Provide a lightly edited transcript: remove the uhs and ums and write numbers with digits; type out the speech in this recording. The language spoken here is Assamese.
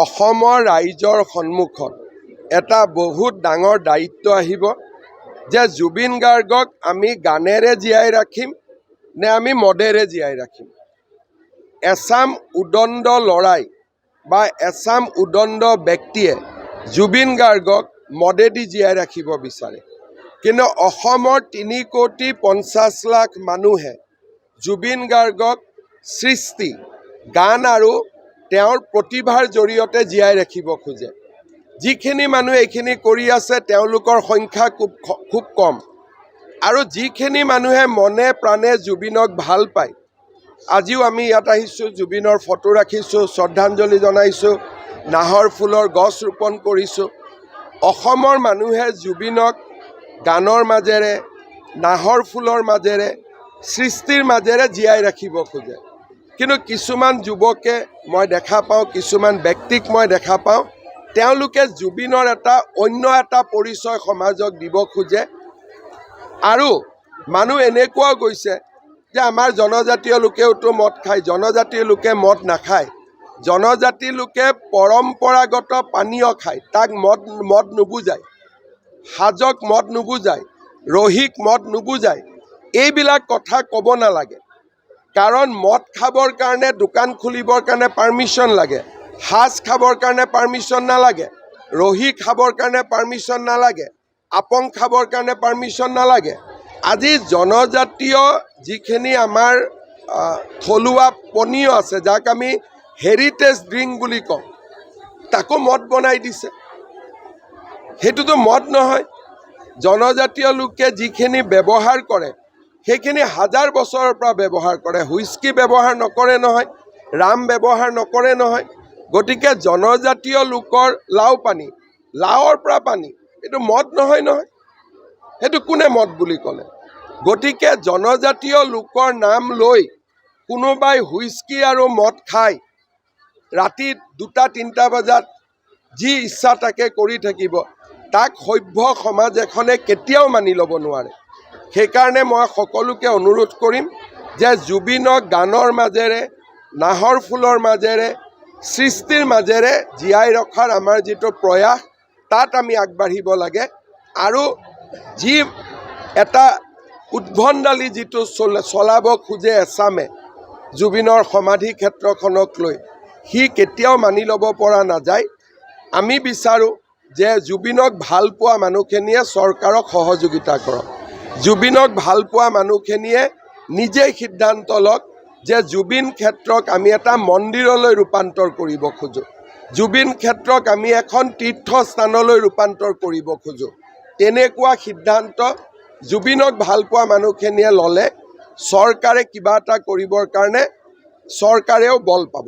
অসমৰ ৰাইজৰ সন্মুখত এটা বহুত ডাঙৰ দায়িত্ব আহিব যে জুবিন গাৰ্গক আমি গানেৰে জীয়াই ৰাখিম নে আমি মদেৰে জীয়াই ৰাখিম। এছাম উদণ্ড লৰাই বা এছাম উদণ্ড ব্যক্তিয়ে জুবিন গাৰ্গক মদেদি জীয়াই ৰাখিব বিচাৰে, কিন্তু অসমৰ 3,50,00,000 মানুহে জুবিন গাৰ্গক সৃষ্টি গান আৰু তেওঁৰ প্ৰতিভাৰ জৰিয়তে জীয়াই ৰাখিব খোজে। যিখিনি মানুহে এইখিনি কৰি আছে তেওঁলোকৰ সংখ্যা খুব কম, আৰু যিখিনি মানুহে মনে প্ৰাণে জুবিনক ভাল পায়, আজিও আমি ইয়াত আহিছোঁ, জুবিনৰ ফটো ৰাখিছোঁ, শ্ৰদ্ধাঞ্জলি জনাইছোঁ, নাহৰ ফুলৰ গছ ৰোপণ কৰিছোঁ। অসমৰ মানুহে জুবিনক গানৰ মাজেৰে, নাহৰ ফুলৰ মাজেৰে, সৃষ্টিৰ মাজেৰে জীয়াই ৰাখিব খোজে। কিন্তু কিছুমান যুৱকে মই দেখা পাওঁ, কিছুমান ব্যক্তিক মই দেখা পাওঁ, তেওঁলোকে জুবিনৰ অন্য এটা পৰিচয় সমাজক দিব খোজে। আৰু মানুহ এনেকুৱাও গৈছে যে আমাৰ জনজাতীয় লোকেওতো মদ খায়, জনজাতীয় লোকে মদ নাখায়। জনজাতি লোকে পৰম্পৰাগত পানীয় খায়, তাক মদ নুবুজায়, সাজক মদ নুবুজায়, ৰহিক মদ নুবুজায়। এইবিলাক কথা ক'ব নালাগে, কাৰণ মদ খাবৰ কাৰণে, দোকান খুলিবৰ কাৰণে পাৰ্মিশ্যন লাগে, সাজ খাবৰ কাৰণে পাৰ্মিশ্যন নালাগে, ৰহি খাবৰ কাৰণে পাৰ্মিশ্যন নালাগে, আপং খাবৰ কাৰণে পাৰ্মিশ্যন নালাগে। আজি জনজাতীয় যিখিনি আমাৰ থলুৱা পনীয় আছে, যাক আমি হেৰিটেজ ড্ৰিংক বুলি কওঁ, তাকো মদ বনাই দিছে। সেইটোতো মদ নহয়। জনজাতীয় লোকে যিখিনি ব্যৱহাৰ কৰে সেইখিনি হাজাৰ বছৰৰ পৰা ব্যৱহাৰ কৰে। হুইস্কি ব্যৱহাৰ নকৰে নহয়, ৰাম ব্যৱহাৰ নকৰে নহয়। গতিকে জনজাতীয় লোকৰ লাও পানী, লাওৰ পৰা পানী, এইটো মদ নহয় নহয়। সেইটো কোনে মদ বুলি ক'লে? গতিকে জনজাতীয় লোকৰ নাম লৈ কোনোবাই হুইস্কি আৰু মদ খায়, ৰাতি 2-3 বজাত যি ইচ্ছা তাকে কৰি থাকিব, তাক সভ্য সমাজ এখনে কেতিয়াও মানি ল'ব নোৱাৰে। সেইকাৰণে মই সকলোকে অনুৰোধ কৰিম যে জুবিনক গানৰ মাজেৰে, নাহৰ ফুলৰ মাজেৰে, সৃষ্টিৰ মাজেৰে জীয়াই ৰখাৰ আমাৰ যিটো প্ৰয়াস, তাত আমি আগবাঢ়িব লাগে। আৰু যি এটা উদ্ভণ্ডালি যিটো চলাব খোজে এছামে জুবিনৰ সমাধি ক্ষেত্ৰখনক লৈ, সি কেতিয়াও মানি ল'ব পৰা নাযায়। আমি বিচাৰোঁ যে জুবিনক ভাল পোৱা মানুহখিনিয়ে চৰকাৰক সহযোগিতা কৰক। জুবিনক ভাল পোৱা মানুহখিনিয়ে নিজেই সিদ্ধান্ত লওক যে জুবিন ক্ষেত্ৰক আমি এটা মন্দিৰলৈ ৰূপান্তৰ কৰিব খোজোঁ, জুবিন ক্ষেত্ৰক আমি এখন তীৰ্থস্থানলৈ ৰূপান্তৰ কৰিব খোজোঁ। তেনেকুৱা সিদ্ধান্ত জুবিনক ভাল পোৱা মানুহখিনিয়ে ল'লে চৰকাৰে কিবা এটা কৰিবৰ কাৰণে চৰকাৰেও বল পাব।